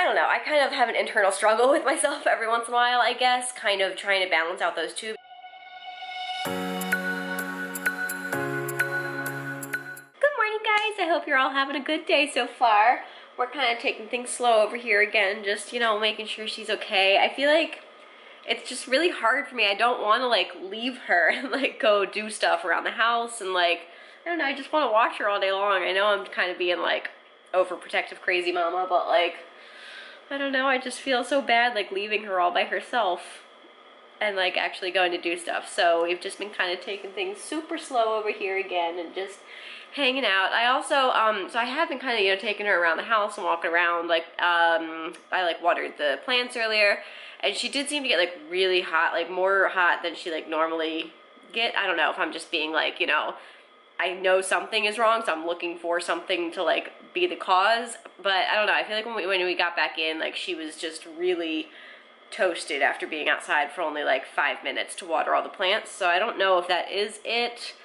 I don't know, I kind of have an internal struggle with myself every once in a while, I guess, kind of trying to balance out those two. Good morning, guys. I hope you're all having a good day so far. We're kind of taking things slow over here again, just, you know, making sure she's okay. I feel like it's just really hard for me. I don't want to, like, leave her and, like, go do stuff around the house and, like, I don't know, I just want to watch her all day long. I know I'm kind of being, like, overprotective crazy mama, but, like, I don't know, I just feel so bad, like, leaving her all by herself and, like, actually going to do stuff. So we've just been kind of taking things super slow over here again and just hanging out. I also, so I have been kind of, you know, taking her around the house and walking around, like, I, like, watered the plants earlier, and she did seem to get, like, really hot, like, more hot than she, like, normally get. I don't know if I'm just being, like, you know, I know something is wrong, so I'm looking for something to, like, be the cause, but I don't know, I feel like when we got back in, like, she was just really toasted after being outside for only, like, 5 minutes to water all the plants, so I don't know if that is it.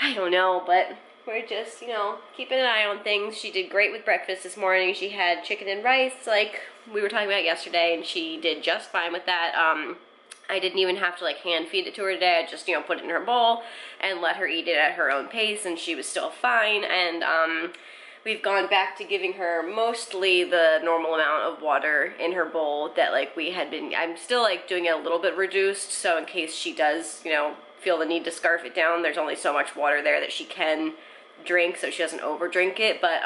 I don't know, but we're just, you know, keeping an eye on things. She did great with breakfast this morning. She had chicken and rice, like we were talking about yesterday, and she did just fine with that. I didn't even have to, like, hand feed it to her today. I just, you know, put it in her bowl and let her eat it at her own pace, and she was still fine. And we've gone back to giving her mostly the normal amount of water in her bowl that, like, we had been. I'm still, like, doing it a little bit reduced, so in case she does, you know, feel the need to scarf it down, there's only so much water there that she can drink, so she doesn't over drink it. But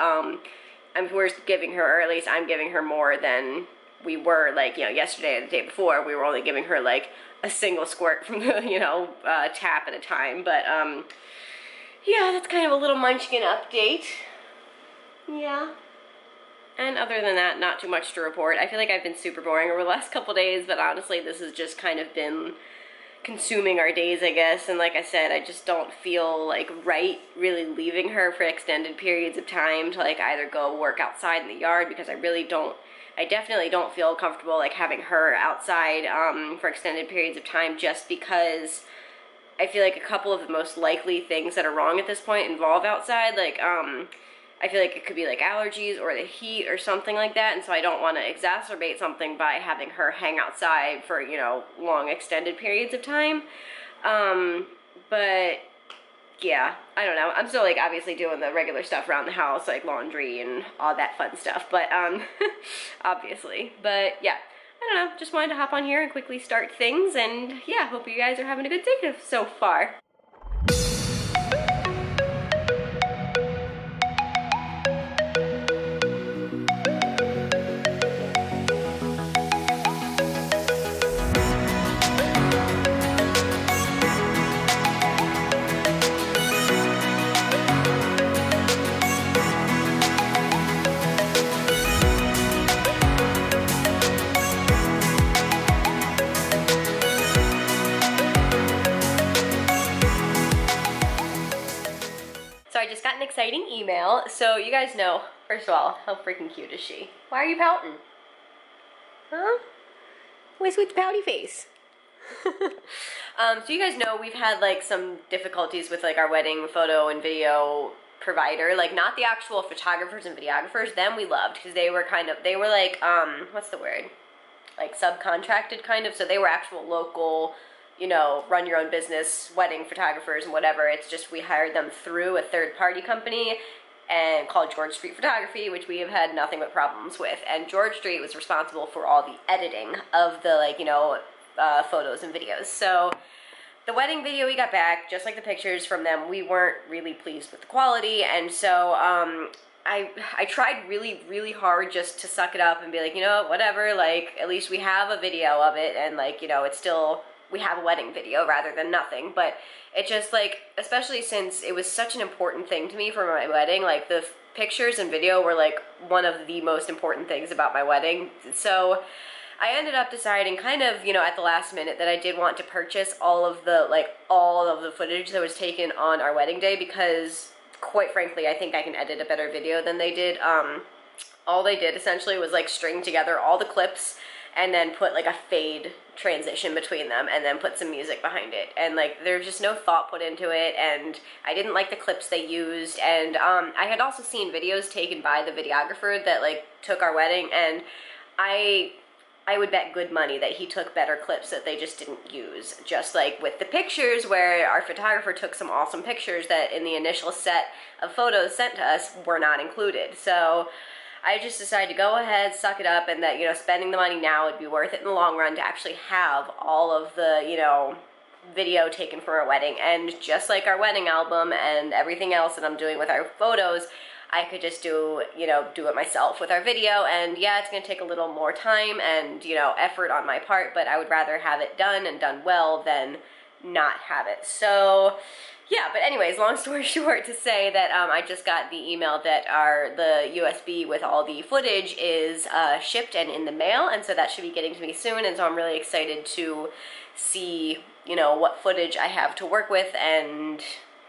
we're giving her, or at least I'm giving her more than we were, like, you know, yesterday or the day before. We were only giving her, like, a single squirt from the, you know, tap at a time. But yeah, that's kind of a little munchkin update. Yeah. And other than that, not too much to report. I feel like I've been super boring over the last couple days, but honestly, this has just kind of been consuming our days, I guess. And like I said, I just don't feel, like, right really leaving her for extended periods of time to, like, either go work outside in the yard, because I definitely don't feel comfortable, like, having her outside for extended periods of time, just because I feel like a couple of the most likely things that are wrong at this point involve outside. Like, I feel like it could be, like, allergies or the heat or something like that, and so I don't want to exacerbate something by having her hang outside for, you know, long extended periods of time. But yeah, I don't know. I'm still, like, obviously doing the regular stuff around the house, like laundry and all that fun stuff, but obviously. But yeah, I don't know, just wanted to hop on here and quickly start things, and yeah, hope you guys are having a good day so far. So I just got an exciting email. So you guys know, first of all, how freaking cute is she? Why are you pouting? Huh? What's with the pouty face? So you guys know we've had, like, some difficulties with, like, our wedding photo and video provider. Like, not the actual photographers and videographers. Them we loved, because they were like, what's the word? Like, subcontracted, kind of. So they were actual local, you know, run your own business wedding photographers and whatever. It's just we hired them through a third-party company and called George Street Photography, which we have had nothing but problems with. And George Street was responsible for all the editing of the, like, you know, photos and videos. So the wedding video we got back, just like the pictures from them, we weren't really pleased with the quality, and so I tried really, really hard just to suck it up and be like, you know, whatever, like, at least we have a video of it, and, like, you know, it's still, we have a wedding video rather than nothing. But it just, like, especially since it was such an important thing to me for my wedding, like, the pictures and video were, like, one of the most important things about my wedding. So I ended up deciding kind of, you know, at the last minute that I did want to purchase all of the footage that was taken on our wedding day, because quite frankly, I think I can edit a better video than they did. All they did essentially was, like, string together all the clips and then put like a fade transition between them and then put some music behind it. And like there's just no thought put into it, and I didn't like the clips they used. And I had also seen videos taken by the videographer that like took our wedding, and I would bet good money that he took better clips that they just didn't use. Just like with the pictures, where our photographer took some awesome pictures that in the initial set of photos sent to us were not included. So I just decided to go ahead, suck it up, and that, you know, spending the money now would be worth it in the long run to actually have all of the, you know, video taken for our wedding. And just like our wedding album and everything else that I'm doing with our photos, I could just do, you know, do it myself with our video. And yeah, it's gonna take a little more time and, you know, effort on my part, but I would rather have it done and done well than not have it. So yeah, but anyways, long story short, to say that I just got the email that the USB with all the footage is shipped and in the mail, and so that should be getting to me soon, and so I'm really excited to see, you know, what footage I have to work with and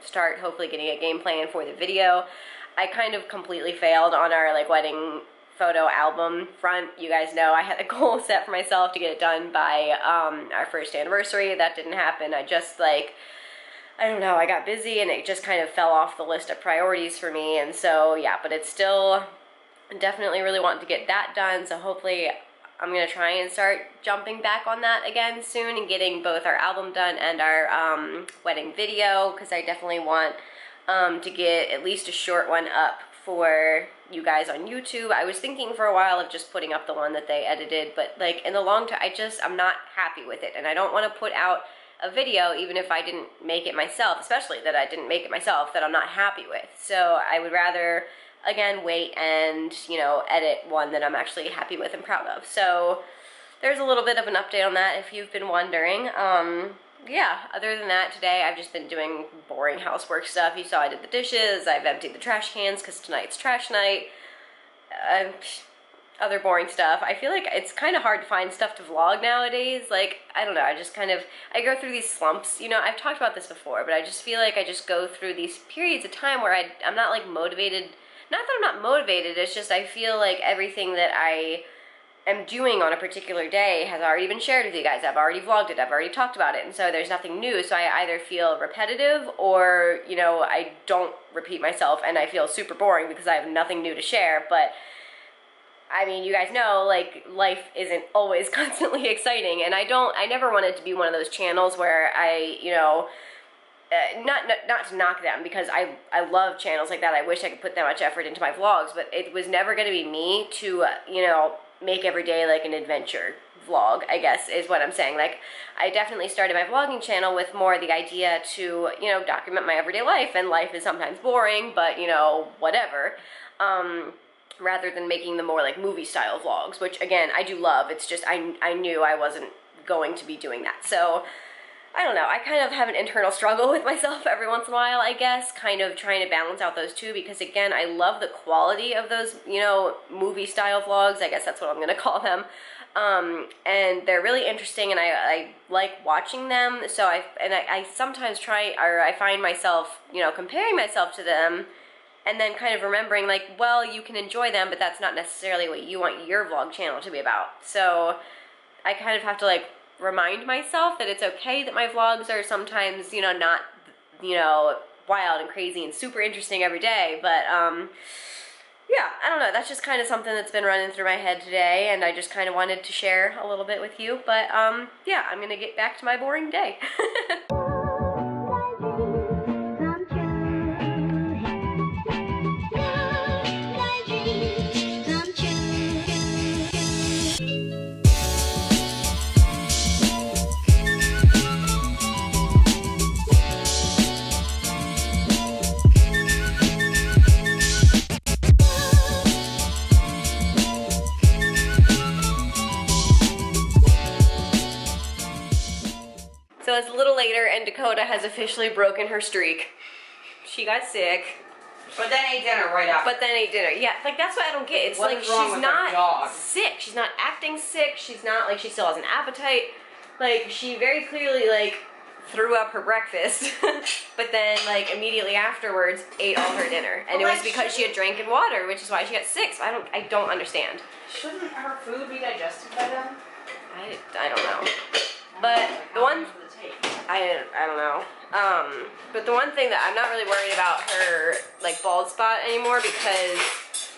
start hopefully getting a game plan for the video. I kind of completely failed on our like wedding photo album front. You guys know I had a goal set for myself to get it done by our first anniversary. That didn't happen. I just like, I don't know, I got busy and it just kind of fell off the list of priorities for me. And so yeah, but it's still definitely really wanting to get that done. So hopefully I'm gonna try and start jumping back on that again soon and getting both our album done and our wedding video, because I definitely want to get at least a short one up for you guys on YouTube. I was thinking for a while of just putting up the one that they edited, but like in the long term, I'm not happy with it, and I don't want to put out a video, even if I didn't make it myself, especially that I didn't make it myself, that I'm not happy with. So I would rather, again, wait and, you know, edit one that I'm actually happy with and proud of. So there's a little bit of an update on that if you've been wondering. Yeah, other than that, today I've just been doing boring housework stuff. You saw I did the dishes, I've emptied the trash cans because tonight's trash night. Other boring stuff. I feel like it's kind of hard to find stuff to vlog nowadays. Like, I don't know, I go through these slumps. You know, I've talked about this before, but I just feel like I just go through these periods of time where I'm not like motivated. Not that I'm not motivated, it's just I feel like everything that I am doing on a particular day has already been shared with you guys. I've already vlogged it, I've already talked about it, and so there's nothing new. So I either feel repetitive or, you know, I don't repeat myself and I feel super boring because I have nothing new to share. But I mean, you guys know, like, life isn't always constantly exciting, and I never wanted to be one of those channels where I, you know, not to knock them, because I love channels like that. I wish I could put that much effort into my vlogs, but it was never going to be me to, you know, make every day like an adventure vlog, I guess is what I'm saying. Like, I definitely started my vlogging channel with more the idea to, you know, document my everyday life, and life is sometimes boring, but, you know, whatever. Rather than making the more like movie style vlogs, which again, I do love. It's just, I knew I wasn't going to be doing that. So I don't know, I kind of have an internal struggle with myself every once in a while, I guess, kind of trying to balance out those two, because again, I love the quality of those, you know, movie style vlogs, I guess that's what I'm gonna call them. And they're really interesting, and I like watching them. So I sometimes I find myself, you know, comparing myself to them, and then kind of remembering, like, well, you can enjoy them, but that's not necessarily what you want your vlog channel to be about. So I kind of have to, like, remind myself that it's okay that my vlogs are sometimes, you know, not, you know, wild and crazy and super interesting every day. But, yeah, I don't know. That's just kind of something that's been running through my head today, and I just kind of wanted to share a little bit with you. But, yeah, I'm going to get back to my boring day. So it's a little later, and Dakota has officially broken her streak. She got sick. But then ate dinner right after. But then ate dinner. Yeah, like, that's what I don't get. It's what like is wrong she's with not her dog? sick. She's not acting sick. She's not, like, she still has an appetite. Like, she very clearly, like, threw up her breakfast. But then, like, immediately afterwards ate all her dinner. And well, it was because she had drank in water, which is why she got sick. So I don't understand. Shouldn't her food be digested by then? I don't know. But the one, I don't know. But the one thing that I'm not really worried about her like bald spot anymore, because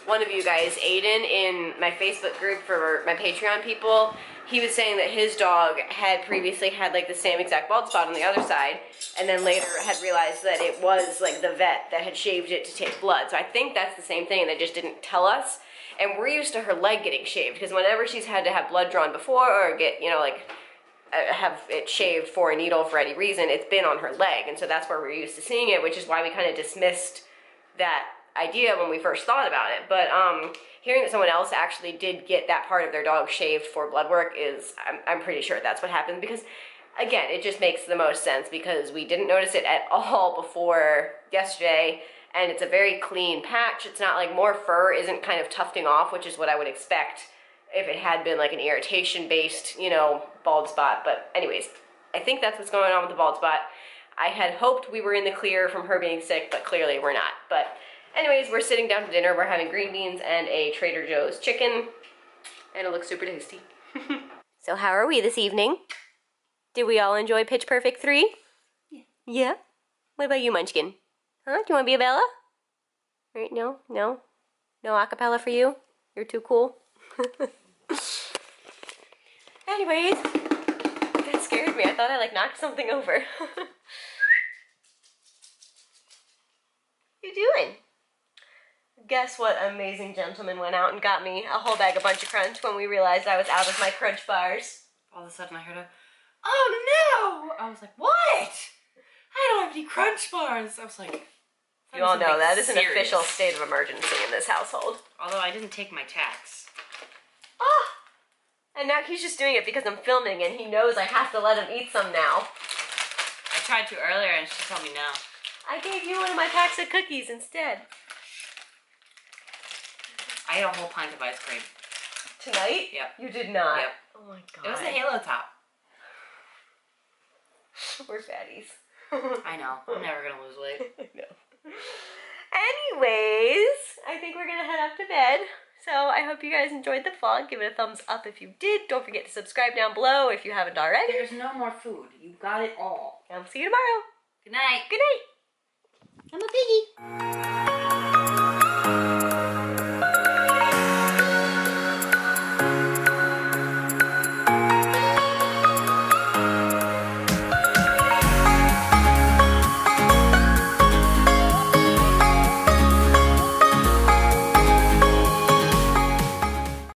one of you guys, Aiden, in my Facebook group for my Patreon people, he was saying that his dog had previously had like the same exact bald spot on the other side, and then later had realized that it was like the vet that had shaved it to take blood. So I think that's the same thing, and they just didn't tell us. And we're used to her leg getting shaved, because whenever she's had to have blood drawn before or get, you know, like have it shaved for a needle for any reason, it's been on her leg. And so that's where we're used to seeing it, which is why we kind of dismissed that idea when we first thought about it. But hearing that someone else actually did get that part of their dog shaved for blood work is, I'm pretty sure that's what happened, because again, it just makes the most sense, because we didn't notice it at all before yesterday, and it's a very clean patch. It's not like more fur isn't kind of tufting off, which is what I would expect if it had been like an irritation-based, you know, bald spot. But anyways, I think that's what's going on with the bald spot. I had hoped we were in the clear from her being sick, but clearly we're not. But anyways, we're sitting down to dinner. We're having green beans and a Trader Joe's chicken, and it looks super tasty. So how are we this evening? Did we all enjoy Pitch Perfect 3? Yeah. Yeah? What about you, Munchkin? Huh? Do you want to be a Bella? Right? No? No? No acapella for you? You're too cool? Anyways, that scared me. I thought I like knocked something over. What you doing? Guess what amazing gentleman went out and got me a whole bag of Bunch of Crunch when we realized I was out of my Crunch bars. All of a sudden I heard a, oh no! I was like, what? I don't have any Crunch bars. I was like, you all know that is an official state of emergency in this household. Although I didn't take my tax. Ah! And now he's just doing it because I'm filming and he knows I have to let him eat some now. I tried to earlier and she told me no. I gave you one of my packs of cookies instead. I ate a whole pint of ice cream. Tonight? Yep. You did not? Yep. Oh my god. It was the Halo Top. We're fatties. I know. I'm never gonna lose weight. I know. Anyways, I think we're gonna head up to bed. So I hope you guys enjoyed the vlog. Give it a thumbs up if you did. Don't forget to subscribe down below if you haven't already. There's no more food. You got it all. I'll see you tomorrow. Good night. Good night. I'm a piggy.